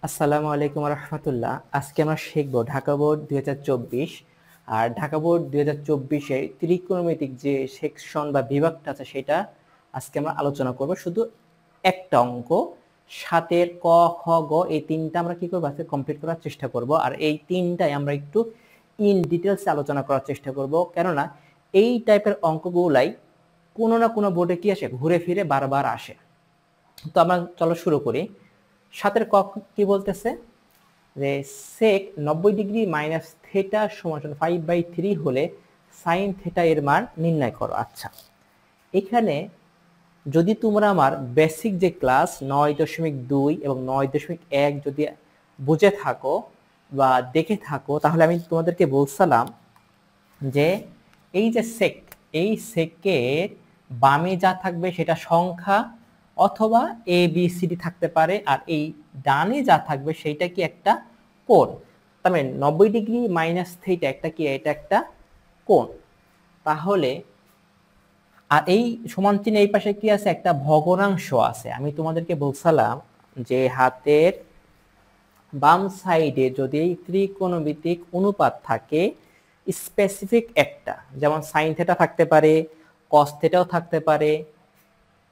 আসসালামু আলাইকুম রহমতুল্লাহ। আজকে আমরা শিখব ঢাকা বোর্ড 2024। আর ঢাকা বোর্ড 2024 এর ত্রিকোণমিতিক যে সেকশন বা বিভাগটা আছে সেটা আজকে আমরা আলোচনা করব। শুধু একটা অঙ্ক, 7 ক খ গ, এই তিনটা আমরা কি করব আজকে কমপ্লিট করার চেষ্টা করব। আর এই তিনটাই আমরা একটু ইন ডিটেলসে আলোচনা করার চেষ্টা করব, কেননা এই টাইপের অঙ্কগুলাই কোনো না কোনো বোর্ডে কি আসে, ঘুরে ফিরে বারবার আসে। তো আমরা চলো শুরু করি। 7 ক কি বলতেছে যে sec 90 ডিগ্রি মাইনাস থিটা সমান 5/3 হলে sin থিটা এর মান নির্ণয় করো। আচ্ছা, এখানে যদি তোমরা আমার বেসিক যে ক্লাস 9.2 এবং 9.1 যদি বুঝে থাকো বা দেখে থাকো, তাহলে আমি তোমাদেরকে বলছিলাম যে এই যে সেক, এই সেকের বামে যা থাকবে সেটা সংখ্যা অথবা এ বি সি ডি থাকতে পারে, আর এই ডানে যা থাকবে সেইটা কি একটা কোণ। তার মানে 90 ডিগ্রি মাইনাস থিটা একটা কি, এটা একটা কোণ। তাহলে আর এই সমান চিহ্ন এই পাশে কি আছে, একটা ভগ্নাংশ আছে। আমি তোমাদেরকে বলছিলাম যে হাতের বাম সাইডে যদি ত্রিকোণমিতিক অনুপাত থাকে স্পেসিফিক একটা, যেমন সাইন থিটা থাকতে পারে, কস থিটাও থাকতে পারে,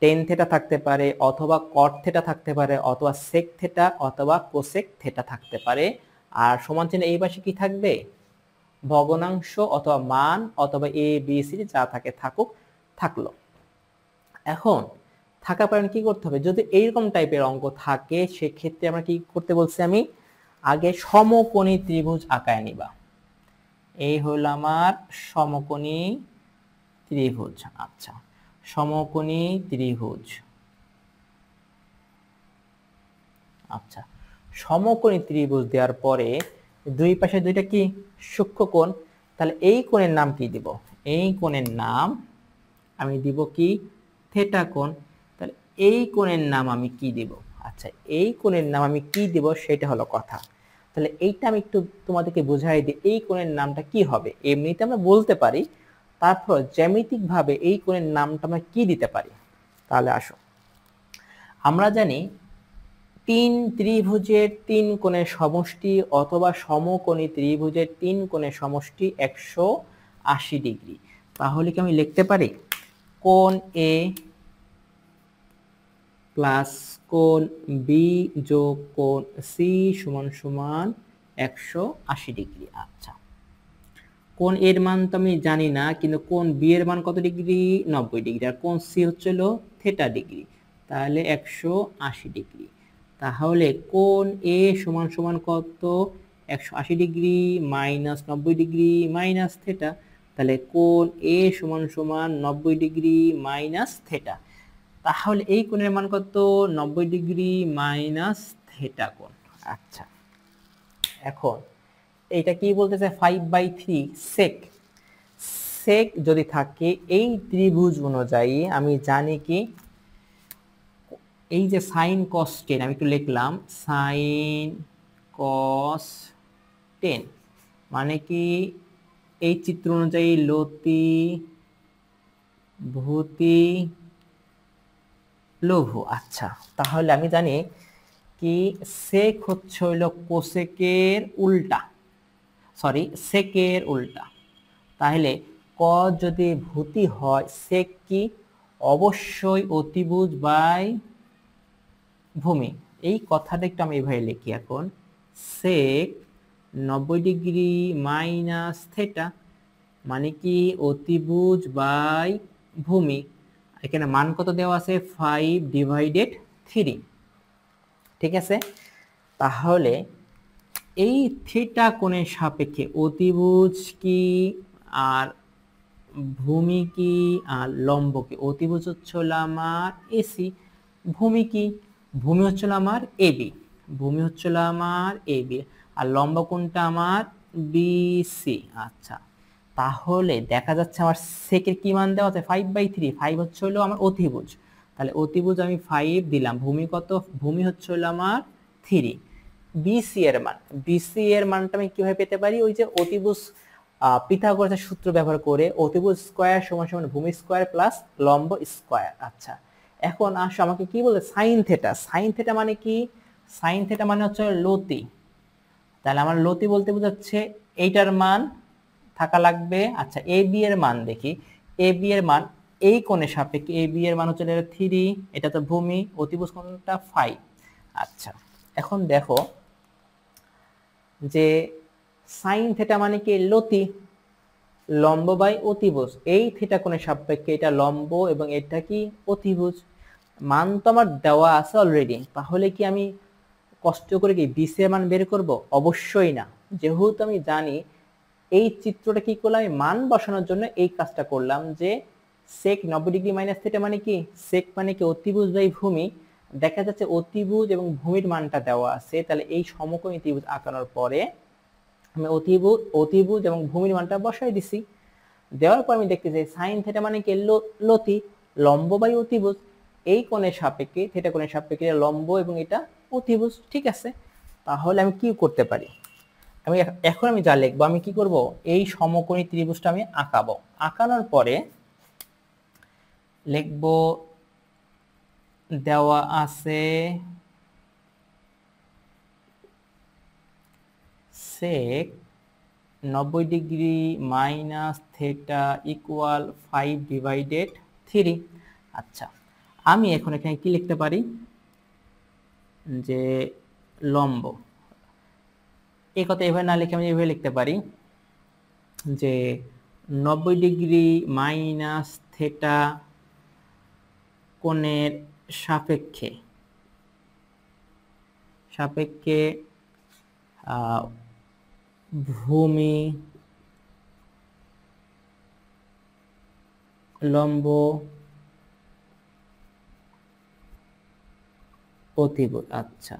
টেন থিটা থাকতে পারে, অথবা কট থিটা থাকতে পারে, অথবা সেক থিটা অথবা কোসেক থিটা থাকতে পারে। আর সমান চিহ্ন এই পাশে কি থাকবে, ভগ্নাংশ অথবা মান অথবা এ বি সি যা থাকে থাকুক, থাকলো। এখন থাকার কারণে কি করতে হবে, যদি এইরকম টাইপের অঙ্ক থাকে সেক্ষেত্রে আমরা কি করতে বলছি, আমি আগে সমকোণী ত্রিভুজ আঁকায় নিবা। এই হলো আমার সমকোণী ত্রিভুজ। আচ্ছা, সমকোণী ত্রিভুজ। আচ্ছা, সমকোণী ত্রিভুজ দেওয়ার পরে দুই পাশে দুইটা কি সূক্ষ্মকোণ, তাহলে এই কোণের নাম কি দিব, এই কোণের নাম আমি দিব কি থিটা কোণ। তাহলে এই কোণের নাম আমি কি দিব, আচ্ছা এই কোণের নাম আমি কি দিব সেটা হলো কথা। তাহলে এইটা আমি একটু তোমাদেরকে বুঝাই দিই, এই কোণের নামটা কি হবে। এমনিতে আমরা বলতে পারি, তারপর জ্যামিতিক ভাবে এই কোণের নামটা আমরা কি দিতে পারি। তাহলে আসো, আমরা জানি তিন ত্রিভুজের তিন কোণের সমষ্টি অথবা সমকোণী ত্রিভুজের তিন কোণের সমষ্টি 180 ডিগ্রি। তাহলে কি আমি লিখতে পারি কোণ এ প্লাস কোণ বি যোগ কোণ সি সমান সমান 180 ডিগ্রি। আচ্ছা, কোণ এর মান তো আমি জানি না, কিন্তু কোণ বি এর মান কত ডিগ্রি, 90 ডিগ্রি, আর কোণ সি হচ্ছিল থিটা ডিগ্রি, তাহলে 180 ডিগ্রি। তাহলে কোণ এ সমান সমান কত, 180 degree minus 90 degree minus theta, তাহলে কোণ এ সমান সমান 90 ডিগ্রি মাইনাস থিটা। তাহলে এই কোণের মান কত, 90 ডিগ্রি মাইনাস থিটা কোণ। আচ্ছা, এখন এইটা কি বলতেছে 5/3 সেক। সেক যদি থাকে এই ত্রিভুজ অনুযায়ী আমি জানি কি, এই যে সাইন কস টেন, আমি একটু লিখলাম সাইন কস 10 মানে কি, এই চিত্র অনুযায়ী লতি ভূতি লঘু। আচ্ছা, তাহলে আমি জানি কি সেক হচ্ছে হইল কোসেকের উল্টা, সরি সেকের উল্টা। তাহলে ক যদি ভূতি হয়, সেক কি, অবশ্যই অতিভুজ বাই ভূমি। এই কথাটা একটু আমি এইভাবে লিখি এখন, সেক 90 ডিগ্রি মাইনাস থিটা মানে কি অতিভুজ বাই ভূমি। এখানে মান কত দেওয়া আছে, 5/3। ঠিক আছে, তাহলে এই থিটা কোণের সাপেক্ষে অতিভুজ কি আর ভূমি কি আর লম্ব কি। অতিভুজ হচ্ছিল আমার এসি, ভূমি কি, ভূমি হচ্ছিল আমার এবি, ভূমি হচ্ছিল আমার এবি, আর লম্ব কোণটা আমার বিসি। আচ্ছা, তাহলে দেখা যাচ্ছে আমার সেকের কি মান দেওয়া আছে, 5/3। 5 হচ্ছে হলো আমার অতিভুজ, তাহলে অতিভুজ আমি 5 দিলাম, ভূমি কত, ভূমি হচ্ছে হলো আমার 3। বিসি এর মান, বিসি এর মানটা আমি কিভাবে পেতে পারি, ওই যে অতিভুজ পিথাগোরাসের সূত্র ব্যবহার করে, অতিভুজ স্কয়ার সমান সমান ভূমি স্কয়ার প্লাস লম্ব স্কয়ার। আচ্ছা, এখন আসো আমাকে কি বলে সাইন থিটা। সাইন থিটা মানে কি, সাইন থেটা মানে হচ্ছে লতি, তাহলে আমার লতি বলতে বোঝাচ্ছে এইটার মান থাকা লাগবে। আচ্ছা এ বি এর মান দেখি, এ বি এর মান এই কোণের সাপেক্ষে এ বি এর মান হচ্ছে 3, এটা তো ভূমি, অতিভুজ কোণটা 5। আচ্ছা এখন দেখো যে সাইন থেটা মানে কি লতি, লম্ব বাই অতিভুজ, এই থিটা কোণের সাপেক্ষে এটা লম্ব এবং এটা কি অতিভুজ। মান তো আমার দেওয়া আছে অলরেডি, তাহলে কি আমি কষ্ট করে কি বিসি এর মান বের করব? অবশ্যই না। যেহেতু আমি জানি এই চিত্রটা কি করলাম, আমি মান বসানোর জন্য এই কাজটা করলাম যে সেক 90 ডিগ্রি মাইনাস থিটা মানে কি, সেক মানে কি অতিভুজ বাই ভূমি। দেখা যাচ্ছে অতিভুজ এবং ভূমির মানটা দেওয়া আছে, তাহলে এই সমকোণী ত্রিভুজ আঁকানোর পরে আমি অতিভুজ এবং ভূমির মানটা বসাই দিছি। দেওয়ার পর আমি দেখতে চাই সাইন থিটা মানে কি লতি, লম্ব বাই অতিভুজ, এই কোণের সাপেক্ষে থিটা কোণের সাপেক্ষে লম্ব এবং এটা অতিভুজ। ঠিক আছে, তাহলে আমি কি করতে পারি, আমি এখন আমি যা লিখবো, আমি কি করব, এই সমকোণী ত্রিভুজটা আমি আঁকাবো। আঁকানোর পরে লিখব দেওয়া আছে সেক 90 ডিগ্রি মাইনাস থিটা ইকুয়াল 5/3। আচ্ছা আমি এখন এখানে কি লিখতে পারি, যে লম্ব, এই কথা এভাবে না লিখে আমি এভাবে লিখতে পারি যে 90 ডিগ্রি মাইনাস থিটা কোণের সাপেক্ষে ভূমি লম্ব অতিভুজ। আচ্ছা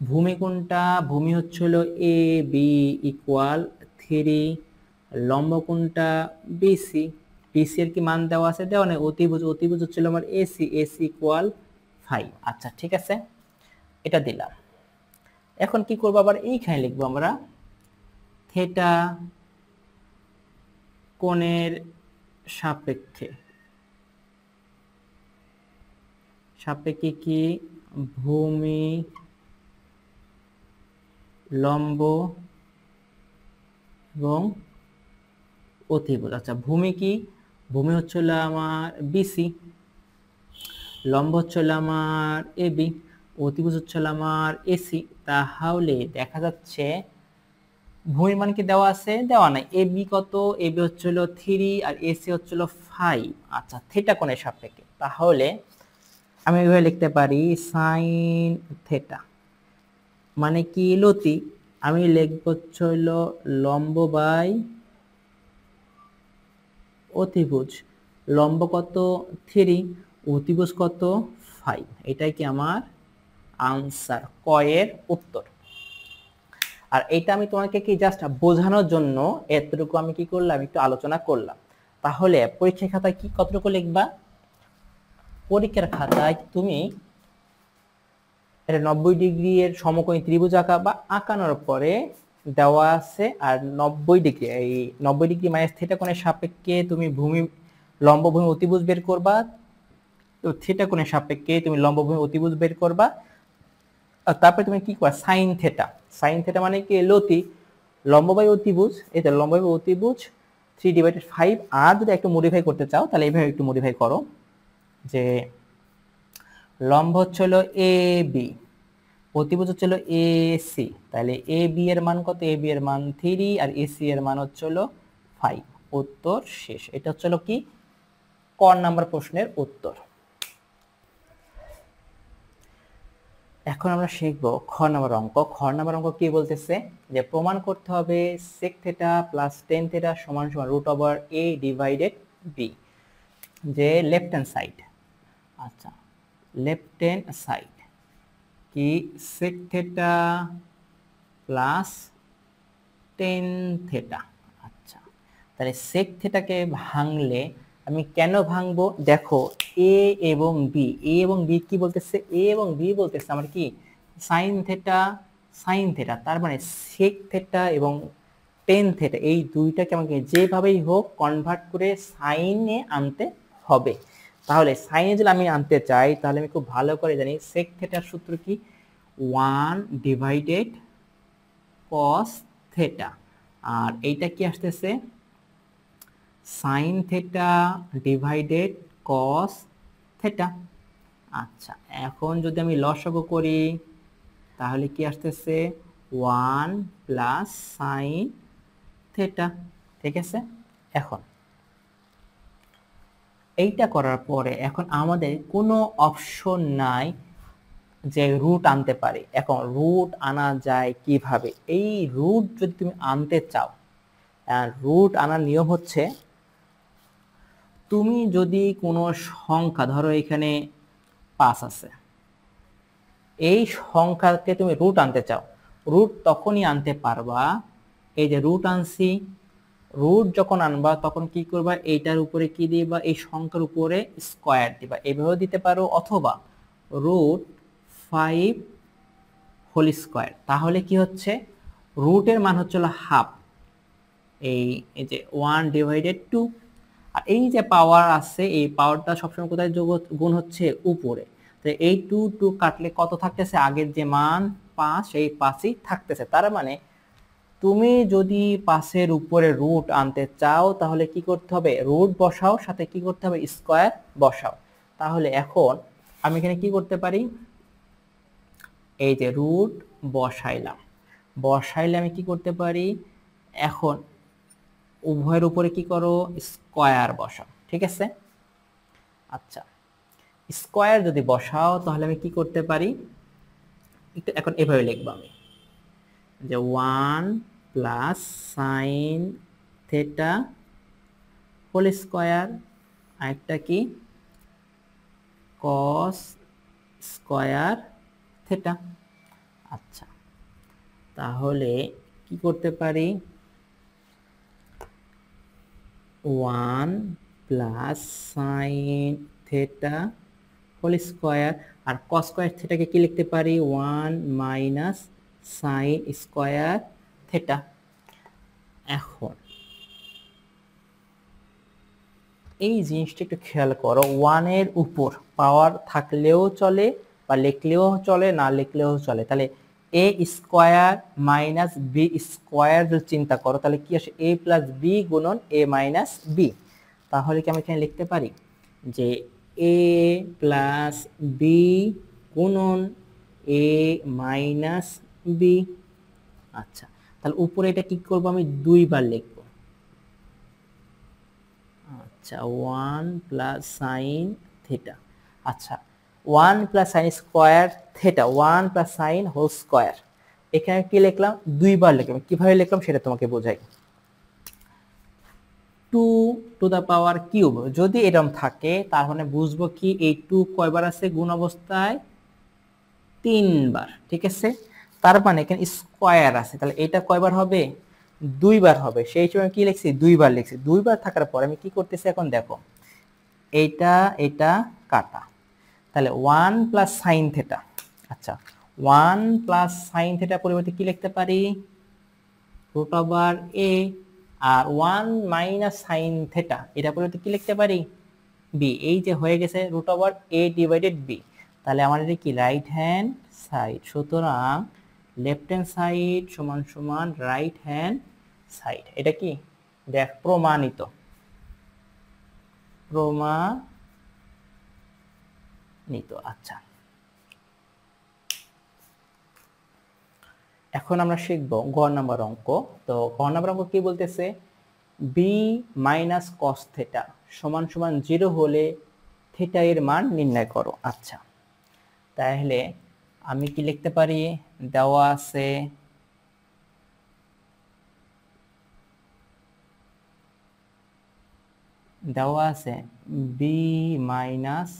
ভূমি কোণটা, ভূমি হচ্ছিল এ বি ইকুয়াল 3, লম্ব কোণটা বিসি, বিসি এর কি মান দেওয়া আছে? দেওয়া নেই। অতিভুজ, অতিভুজ হচ্ছিল আমার এসি, এসি ইকুয়াল 5। আচ্ছা ঠিক আছে, এটা দিলাম। এখন কি করবো, আবার এইখানে লিখবো আমরা থিটা কোণের সাপেক্ষে কি ভূমি লম্ব এবং অতিভুজ। আচ্ছা ভূমি কি, ভূমি হচ্ছিল আমার বিসি, লম্ব হচ্ছিল আমার এবি, অতিভুজ হচ্ছিল আমার এসি। তাহলে দেখা যাচ্ছে ভূমির মান কি দেওয়া আছে? দেওয়া নাই। এবি কত? এবি হচ্ছিল 3 আর এসি হচ্ছিল 5। আচ্ছা থিটা কোণের সাপেক্ষে, তাহলে আমি এভাবে লিখতে পারি সাইন থিটা মানে কি লতি, আমি লিখব হচ্ছিল লম্ব বাই অতিভুজ, লম্ব কত 3, অতিভুজ কত 5। এটাই কি আমার আনসার, ক এর উত্তর। আর এটা আমি তোমাকে কি জাস্ট বোঝানোর জন্য এতটুকু আমি কি করলাম, একটু আলোচনা করলাম। তাহলে পরীক্ষার খাতায় কি কতটুকু লিখবা, পরীক্ষার খাতায় তুমি এটা 90 ডিগ্রি এর সমকোণী ত্রিভুজ আঁকাবা, আঁকানোর পরে দেওয়া আছে আর 90 ডিগ্রি, এই 90 ডিগ্রি মাইনাস থিটা কোণের সাপেক্ষে তুমি ভূমি লম্ব ভূমি অতিভুজ বের করবা, তো থিটা কোণের সাপেক্ষে তুমি লম্ব ভূমি অতিভুজ বের করবা। আর তারপরে তুমি কি করবা সাইন থিটা, সাইন থিটা মানে কি লতি, লম্ব বাই অতিভুজ, এই তো লম্ব বাই অতিভুজ 3/5। আর যদি একটু মডিফাই করতে চাও তাহলে এইভাবে একটু মডিফাই করো, যে লম্ব হচ্ছিল এ বি, অতিভুজ হচ্ছিল এ সি, তাহলে এ বি এর মান কত? এ বি এর মান 3 আর এসি এর মান হচ্ছিল 5। উত্তর শেষ। এটা হচ্ছিল কি ক নাম্বার প্রশ্নের উত্তর। এখন আমরা শিখব খ নাম্বার অঙ্ক। খ নাম্বার অঙ্ক কি বলতেছে, যে প্রমাণ করতে হবে sec theta plus tan theta সমান সমান √a/b, যে লেফট হ্যান্ড সাইড। আচ্ছা লেফট হ্যান্ড সাইড কি sec theta plus tan theta. আচ্ছা তাহলে sec থিটাকে ভাঙলে আমি কেন ভাঙবো, দেখো এ এবং বি, এ এবং বি কি বলতেছে, এ এবং বি বলতেছে আমার কি সাইন থিটা, তার মানে sec থিটা এবং tan থিটা এই দুইটাকে আমাকে যেভাবেই হোক কনভার্ট করে সাইনে আনতে হবে। তাহলে সাইনে যদি আমি আনতে চাই তাহলে আমি খুব ভালো করে জানি sec থিটার সূত্র কি 1 ডিভাইডেড cos থিটা, আর এইটা কি আসতেছে sin theta divided cos theta. আচ্ছা, এখন যদি আমি লসাগু করি তাহলে কি আসতেছে 1 প্লাস সাইন থিটা। ঠিক আছে, এখন এইটা করার পরে এখন আমাদের কোনো অপশন নাই যে রুট আনতে পারি। এখন রুট আনা যায় কিভাবে? এই রুট যদি তুমি আনতে চাও, রুট আনার নিয়ম হচ্ছে, তুমি যদি কোনো সংখ্যা, ধরো এখানে 5 আছে, এই সংখ্যাকে তুমি রুট আনতে চাও, রুট তখনই আনতে পারবা, এই যে রুট আনছি, রুট যখন আনবা তখন কি করবা, এইটার উপরে কি দিবা, এই সংখ্যার উপরে স্কয়ার দিবা, এভাবেও দিতে পারো, অথবা রুট 5 হোল স্কয়ার। তাহলে কি হচ্ছে, রুটের মান হচ্ছে হাফ, এই যে 1 ডিভাইডেড 2, আর এই যে পাওয়ার আছে এই পাওয়ারটা সবসময় কোথায় গুণ হচ্ছে, উপরে। তো এই 2 2 কাটলে কত থাকতেছে, আগের যে মান 5 সেই 5ই থাকতেছে। তার মানে তুমি যদি 5-এর উপরে রুট আনতে চাও তাহলে কি করতে হবে, রুট বসাও, সাথে কি করতে হবে, স্কয়ার বসাও। তাহলে এখন আমি এখানে কি করতে পারি, এই যে রুট বসাইলাম, বসাইলে আমি কি করতে পারি, এখন উভয়ের উপরে কি করো, স্কয়ার বসাও। ঠিক আছে, আচ্ছা, স্কয়ার যদি বসাও তাহলে আমি কি করতে পারি, একটু এখন এভাবে লিখবো আমি, যে 1 plus sine theta whole square, আরেকটা কি কস স্কয়ার থিটা। আচ্ছা, তাহলে কি করতে পারি, 1 plus sine theta whole square, আর কস স্কয়ার থিটাকে কি লিখতে পারি, 1 মাইনাস সাইন স্কয়ার থিটা। এখন এই জিনিসটা একটু খেয়াল করো, 1 এর উপর পাওয়ার থাকলেও চলে বা লিখলেও চলে, না লিখলেও চলে। তাহলে এ স্কয়ার মাইনাস বি স্কয়ার যদি চিন্তা করো তাহলে কি আসে, এ প্লাস বি গুণন এ মাইনাস বি। তাহলে কি আমি এখানে লিখতে পারি যে এ প্লাস বি গুণন এ মাইনাস বি। আচ্ছা, তাহলে উপরে এটা কি করব, আমি 2 বার লিখব। আচ্ছা, 1 প্লাস সাইন থিটা, আচ্ছা 1 plus sine square theta, 1 plus sine whole square, এখানে কি লিখলাম, 2 বার লিখলাম। কিভাবে লিখলাম সেটা তোমাকে বোঝাই, 2 টু দা পাওয়ার কিউব যদি এরকম থাকে তার মানে বুঝবো কি, এই 2 কয়বার আছে গুণ অবস্থায়, 3 বার। ঠিক আছে, তার মানে এখানে স্কয়ার আছে, তাহলে এটা কয়বার হবে, 2 বার হবে। সেই সময় কি লিখছি, 2 বার লিখছি। 2 বার থাকার পর আমি কি করতেছি, এখন দেখো এইটা এটা কাটা, তাহলে 1 প্লাস সাইন থিটা। আচ্ছা, 1 প্লাস সাইন থিটা পরিবর্তে কি লিখতে পারি, root over a, R 1 minus sine theta এটা পরিবর্তে কি লিখতে পারি, বি। এই যে হয়ে গেছে root over a divided B, তাহলে আমার এটা কি, রাইট হ্যান্ড সাইড। সুতরাং লেফট হ্যান্ড সাইড সমান সমান রাইট হ্যান্ড সাইড। এটা কি দেখ, প্রমাণিত, প্রমাণিত। আচ্ছা, এখন আমরা শিখব গ নাম্বার অঙ্ক। তো গ নাম্বার অঙ্ক কি বলতেছে, বি মাইনাস কস থিটা সমান সমান 0 হলে থিটা এর মান নির্ণয় করো। আচ্ছা, তাহলে আমি কি লিখতে পারি, দেওয়া আছে বি মাইনাস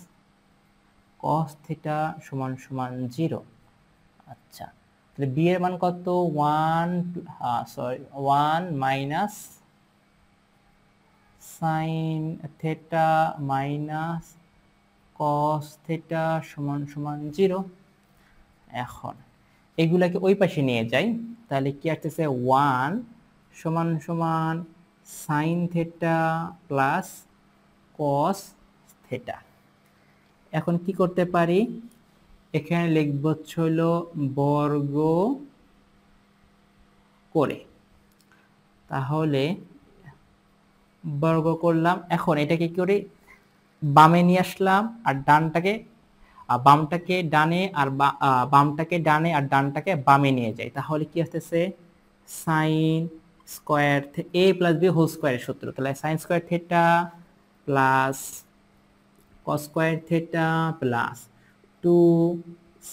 কস থিটা সমান সমান 0। আচ্ছা, তাহলে বি এর মান কত, 1 minus sine theta minus cos theta সমান সমান 0। এখন এগুলাকে ওই পাশে নিয়ে যাই, তাহলে কি আসতেছে, 1 সমান সমান sine theta plus cos theta. এখন কি করতে পারি, এখানে লিখব হচ্ছে হলো বর্গ করে। তাহলে বর্গ করলাম, এখন এটাকে কি করে বামে নিয়ে আসলাম, আর ডানটাকে বামটাকে ডানে আর বামটাকে ডানে আর ডানটাকে বামে নিয়ে যাই। তাহলে কি আসতেছে সাইন স্কোয়ার এ প্লাস বি হোল স্কোয়ারের সূত্র। তাহলে sine square theta plus cos square theta plus 2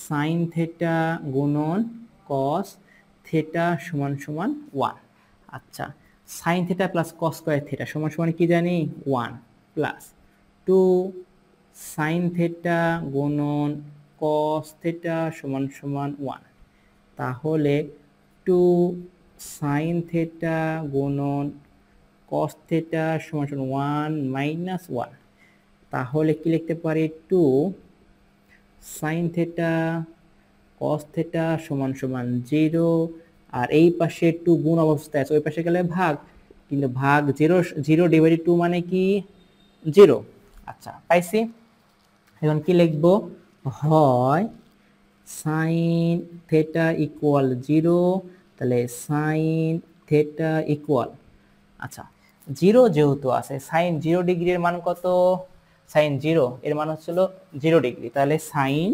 sine theta গুণন কস থিটা সমান সমান 1। আচ্ছা, sine theta plus cos square theta সমান সমান কি জানি 1 প্লাস 2 সাইন থিটা গুণন কস থিটা সমান সমান 1। তাহলে 2 সাইন থিটা গুণন কস থিটা সমান সমান 1 মাইনাস 1। তাহলে কি লিখতে পারি 2 সাইন থিটা কস থিটা সমান সমান 0, আর এই পাশে 2 গুণ অবস্থায় আছে, ওই পাশে গেলে ভাগ, কিন্তু ভাগ 0 0 ডিভাইডেড 2 মানে কি 0। আচ্ছা পাইছি। এখন কি লিখবো, হয় সাইন থিটা ইকুয়াল 0, তাহলে সাইন থিটা ইকুয়াল, আচ্ছা 0 যেহেতু আছে, সাইন 0 ডিগ্রি এর মান কত, সাইন 0 এর মান হচ্ছিল 0 ডিগ্রি, তাহলে সাইন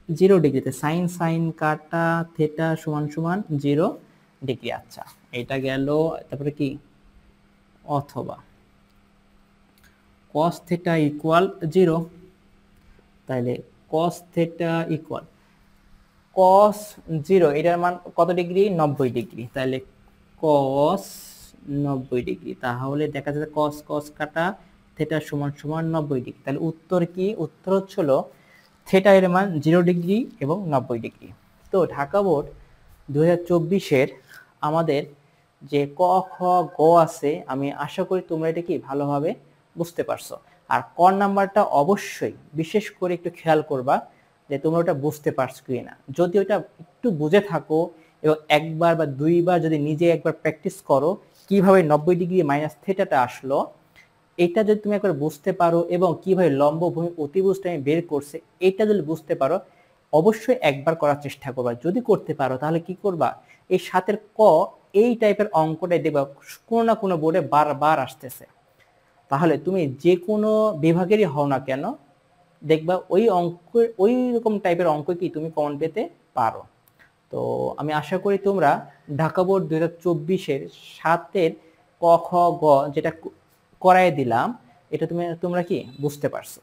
0 ডিগ্রিতে সাইন সাইন কাটা থিটা সমান সমান 0 ডিগ্রি। আচ্ছা এটা গেল, তারপরে কি অথবা cos থিটা ইকুয়াল 0, তাহলে cos থিটা ইকুয়াল cos 0 এটার মান কত ডিগ্রি 90 ডিগ্রি, তাহলে cos 90 ডিগ্রি। তাহলে দেখা যাচ্ছে cos cos কাটা থিটা সমান সমান 90 ডিগ্রি। তাহলে উত্তর কি, উত্তর হচ্ছিল থিটা এর মান 0 ডিগ্রি এবং 90 ডিগ্রি। তো ঢাকা বোর্ড 2024-এর আমাদের যে ক খ গ আছে, আমি আশা করি তোমরা এটা কি ভালোভাবে বুঝতে পারছো। আর ক নাম্বারটা অবশ্যই বিশেষ করে একটু খেয়াল করবা যে তোমরা ওটা বুঝতে পারছো কিনা। যদি ওটা একটু বুঝে থাকো এবং একবার বা দুইবার যদি নিজে একবার প্র্যাকটিস করো কিভাবে 90 ডিগ্রি মাইনাস থিটাটা আসলো, এটা যদি তুমি একবার বুঝতে পারো এবং কিভাবে লম্ব ভূমি অতিভুজটা আমি বের করছে এটা যদি বুঝতে পারো, অবশ্যই একবার করার চেষ্টা করবা। যদি করতে পারো তাহলে কি করবা, এই 7-এর ক এই টাইপের অঙ্কটাই দেখবা কোনো না কোনো বোর্ডে বারবার আসতেছে। তাহলে তুমি যে কোনো বিভাগেরই হও না কেন, দেখবা ওই অঙ্ক, ওই রকম টাইপের অঙ্ক কি তুমি কমন পেতে পারো। তো আমি আশা করি তোমরা ঢাকা বোর্ড 2024-এর 7-এর ক খ গ যেটা করাই দিলাম, এটা তোমরা কি বুঝতে পারছো।